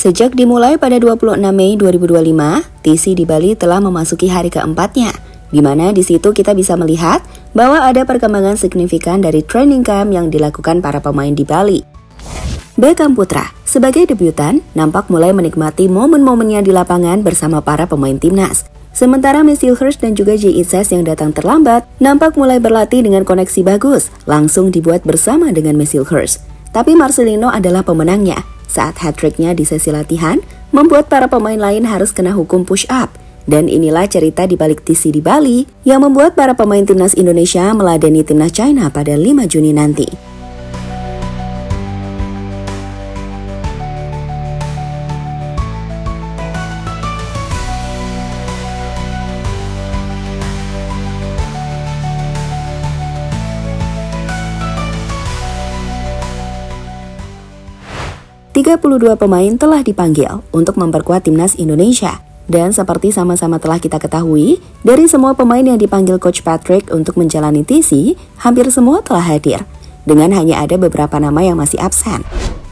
Sejak dimulai pada 26 Mei 2025, TC di Bali telah memasuki hari keempatnya, di mana di situ kita bisa melihat bahwa ada perkembangan signifikan dari training camp yang dilakukan para pemain di Bali. Beckham Putra, sebagai debutan, nampak mulai menikmati momen-momennya di lapangan bersama para pemain timnas. Sementara Messilhurst dan juga Jay Itzes yang datang terlambat, nampak mulai berlatih dengan koneksi bagus, langsung dibuat bersama dengan Messilhurst. Tapi Marcelino adalah pemenangnya. Saat hat-tricknya di sesi latihan, membuat para pemain lain harus kena hukum push-up. Dan inilah cerita di balik TC di Bali yang membuat para pemain timnas Indonesia meladeni timnas China pada 5 Juni nanti. ...32 pemain telah dipanggil untuk memperkuat timnas Indonesia. Dan seperti sama-sama telah kita ketahui, dari semua pemain yang dipanggil Coach Patrick untuk menjalani TC, hampir semua telah hadir. Dengan hanya ada beberapa nama yang masih absen.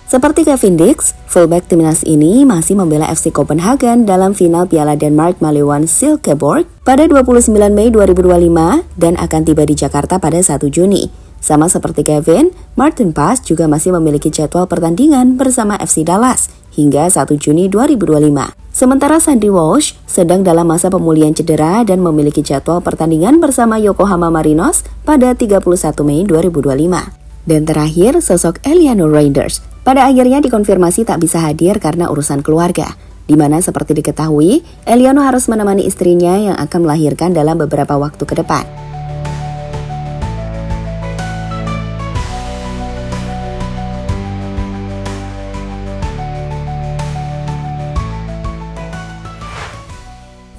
Seperti Kevin Dix, fullback timnas ini masih membela FC Copenhagen dalam final Piala Denmark melawan Silkeborg pada 29 Mei 2025 dan akan tiba di Jakarta pada 1 Juni. Sama seperti Kevin, Martin Paes juga masih memiliki jadwal pertandingan bersama FC Dallas hingga 1 Juni 2025. Sementara Sandy Walsh sedang dalam masa pemulihan cedera dan memiliki jadwal pertandingan bersama Yokohama Marinos pada 31 Mei 2025. Dan terakhir, sosok Eliano Reinders pada akhirnya dikonfirmasi tak bisa hadir karena urusan keluarga, di mana seperti diketahui, Eliano harus menemani istrinya yang akan melahirkan dalam beberapa waktu ke depan.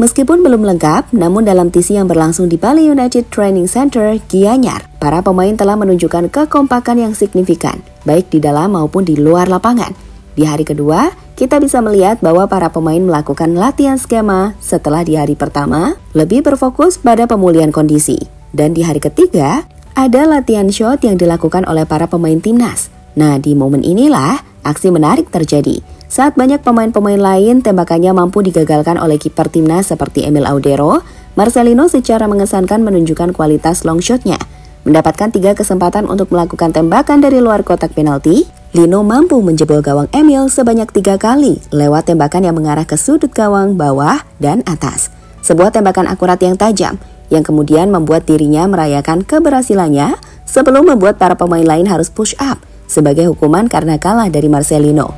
Meskipun belum lengkap, namun dalam TC yang berlangsung di Bali United Training Center, Gianyar, para pemain telah menunjukkan kekompakan yang signifikan, baik di dalam maupun di luar lapangan. Di hari kedua, kita bisa melihat bahwa para pemain melakukan latihan skema setelah di hari pertama lebih berfokus pada pemulihan kondisi. Dan di hari ketiga, ada latihan shot yang dilakukan oleh para pemain timnas. Nah, di momen inilah aksi menarik terjadi. Saat banyak pemain-pemain lain tembakannya mampu digagalkan oleh kiper timnas seperti Emil Audero, Marcelino secara mengesankan menunjukkan kualitas long shotnya. Mendapatkan 3 kesempatan untuk melakukan tembakan dari luar kotak penalti, Lino mampu menjebol gawang Emil sebanyak 3 kali lewat tembakan yang mengarah ke sudut gawang bawah dan atas. Sebuah tembakan akurat yang tajam, yang kemudian membuat dirinya merayakan keberhasilannya sebelum membuat para pemain lain harus push up sebagai hukuman karena kalah dari Marcelino.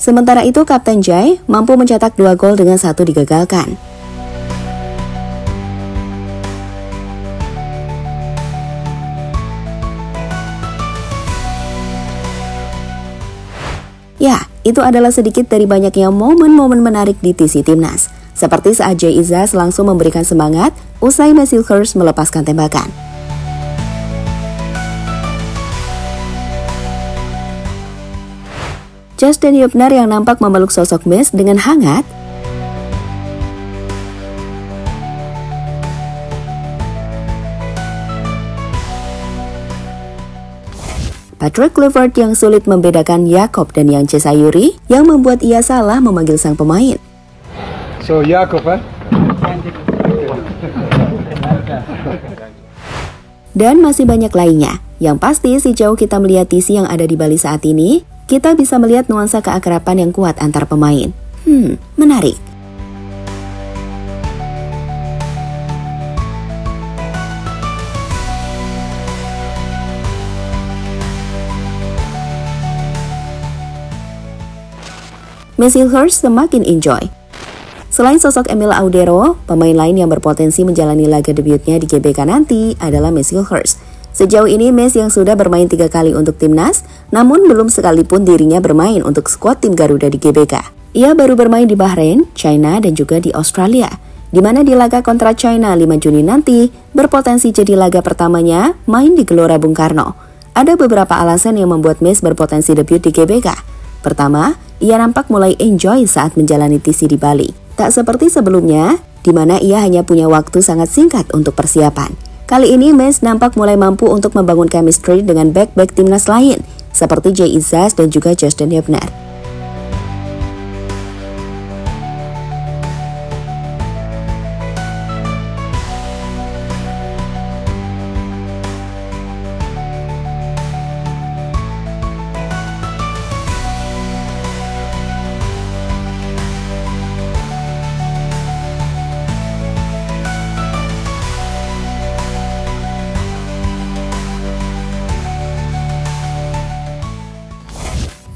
Sementara itu, Kapten Jai mampu mencetak 2 gol dengan 1 digagalkan. Ya, itu adalah sedikit dari banyaknya momen-momen menarik di TC Timnas. Seperti saat Jay Itzes langsung memberikan semangat usai Messilhurst melepaskan tembakan. Justin Hubner yang nampak memeluk sosok Mes dengan hangat. Patrick Kluivert yang sulit membedakan Jakob dan Yance Sayuri yang membuat ia salah memanggil sang pemain. So Jakob, Dan masih banyak lainnya. Yang pasti sejauh kita melihat TC yang ada di Bali saat ini, kita bisa melihat nuansa keakraban yang kuat antar pemain. Menarik. Messilhurst semakin enjoy. Selain sosok Emil Audero, pemain lain yang berpotensi menjalani laga debutnya di GBK nanti adalah Messilhurst. Sejauh ini Mes yang sudah bermain 3 kali untuk timnas, namun belum sekalipun dirinya bermain untuk skuad tim Garuda di GBK. Ia baru bermain di Bahrain, China, dan juga di Australia. di mana di laga kontra China 5 Juni nanti berpotensi jadi laga pertamanya main di Gelora Bung Karno. Ada beberapa alasan yang membuat Messi berpotensi debut di GBK. Pertama, ia nampak mulai enjoy saat menjalani TC di Bali. Tak seperti sebelumnya, di mana ia hanya punya waktu sangat singkat untuk persiapan. Kali ini Messi nampak mulai mampu untuk membangun chemistry dengan back-back timnas lain, seperti Jay Izzaz dan juga Justin Hubner.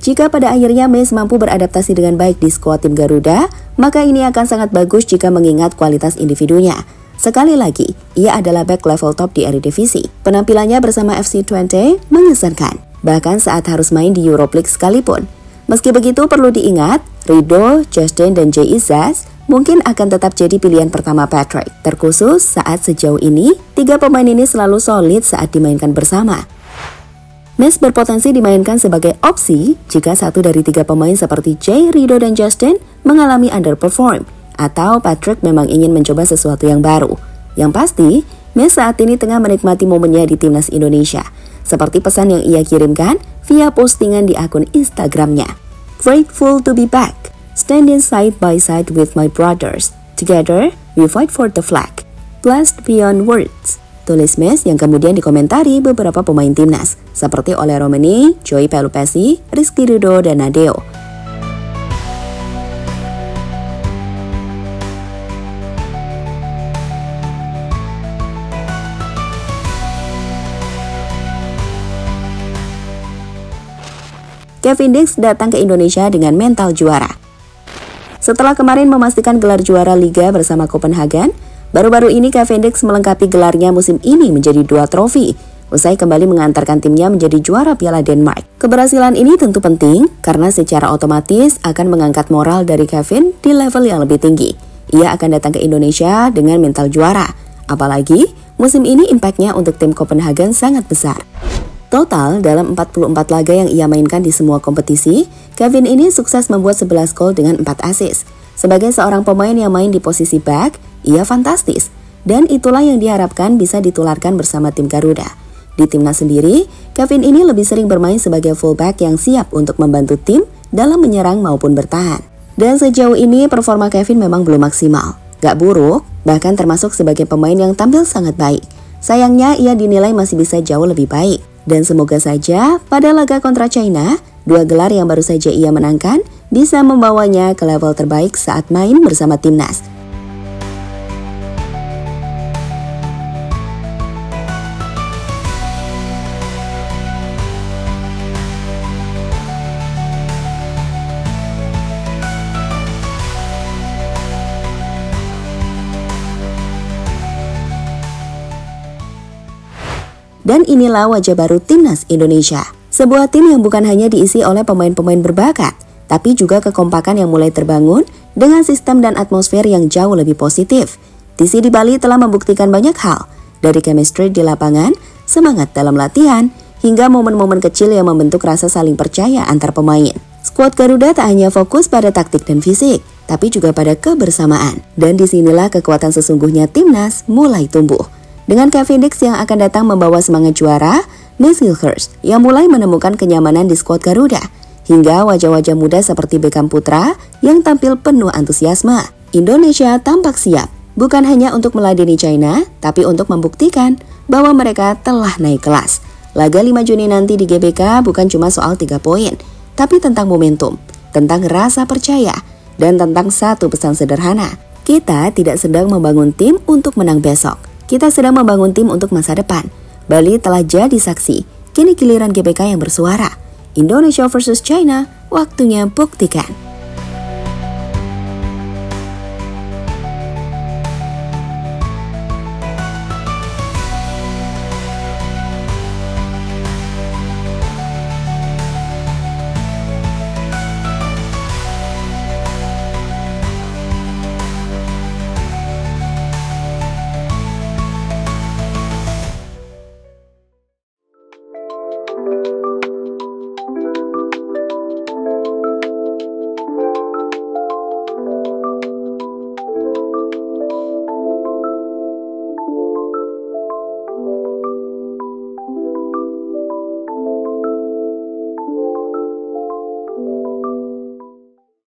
Jika pada akhirnya Messi mampu beradaptasi dengan baik di skuad tim Garuda, maka ini akan sangat bagus jika mengingat kualitas individunya. Sekali lagi, ia adalah back level top di Eredivisie. Penampilannya bersama FC Twente mengesankan, bahkan saat harus main di Europa League sekalipun. Meski begitu, perlu diingat, Ridho, Justin, dan Jay Izzaz mungkin akan tetap jadi pilihan pertama Patrick. Terkhusus saat sejauh ini, 3 pemain ini selalu solid saat dimainkan bersama. Messi berpotensi dimainkan sebagai opsi jika satu dari 3 pemain seperti Jay, Ridho, dan Justin mengalami underperform, atau Patrick memang ingin mencoba sesuatu yang baru. Yang pasti, Messi saat ini tengah menikmati momennya di timnas Indonesia, seperti pesan yang ia kirimkan via postingan di akun Instagramnya. Grateful to be back, standing side by side with my brothers. Together, we fight for the flag. Blessed beyond words. Tulis Messi yang kemudian dikomentari beberapa pemain timnas, seperti Ole Romeni, Joey Pelupesi, Rizky Ridho, dan Nadeo. Kevin Dix datang ke Indonesia dengan mental juara. Setelah kemarin memastikan gelar juara Liga bersama Copenhagen, baru-baru ini Kevin Dix melengkapi gelarnya musim ini menjadi 2 trofi, usai kembali mengantarkan timnya menjadi juara Piala Denmark. Keberhasilan ini tentu penting karena secara otomatis akan mengangkat moral dari Kevin di level yang lebih tinggi. Ia akan datang ke Indonesia dengan mental juara, apalagi musim ini impactnya untuk tim Copenhagen sangat besar. Total, dalam 44 laga yang ia mainkan di semua kompetisi, Kevin ini sukses membuat 11 gol dengan 4 assist. Sebagai seorang pemain yang main di posisi back, ia fantastis. Dan itulah yang diharapkan bisa ditularkan bersama tim Garuda. Di timnas sendiri, Kevin ini lebih sering bermain sebagai fullback yang siap untuk membantu tim dalam menyerang maupun bertahan. Dan sejauh ini performa Kevin memang belum maksimal. Gak buruk, bahkan termasuk sebagai pemain yang tampil sangat baik. Sayangnya ia dinilai masih bisa jauh lebih baik. Dan semoga saja pada laga kontra China, 2 gelar yang baru saja ia menangkan bisa membawanya ke level terbaik saat main bersama timnas. Dan inilah wajah baru timnas Indonesia. Sebuah tim yang bukan hanya diisi oleh pemain-pemain berbakat, tapi juga kekompakan yang mulai terbangun dengan sistem dan atmosfer yang jauh lebih positif. TC di Bali telah membuktikan banyak hal, dari chemistry di lapangan, semangat dalam latihan, hingga momen-momen kecil yang membentuk rasa saling percaya antar pemain. Skuad Garuda tak hanya fokus pada taktik dan fisik, tapi juga pada kebersamaan. Dan disinilah kekuatan sesungguhnya timnas mulai tumbuh. Dengan Kevin Dix yang akan datang membawa semangat juara, Messi Gilchrist yang mulai menemukan kenyamanan di skuad Garuda, hingga wajah-wajah muda seperti Beckham Putra yang tampil penuh antusiasme. Indonesia tampak siap, bukan hanya untuk meladeni China, tapi untuk membuktikan bahwa mereka telah naik kelas. Laga 5 Juni nanti di GBK bukan cuma soal 3 poin, tapi tentang momentum, tentang rasa percaya, dan tentang satu pesan sederhana. Kita tidak sedang membangun tim untuk menang besok. Kita sedang membangun tim untuk masa depan. Bali telah jadi saksi. Kini giliran GBK yang bersuara. Indonesia versus China, waktunya buktikan.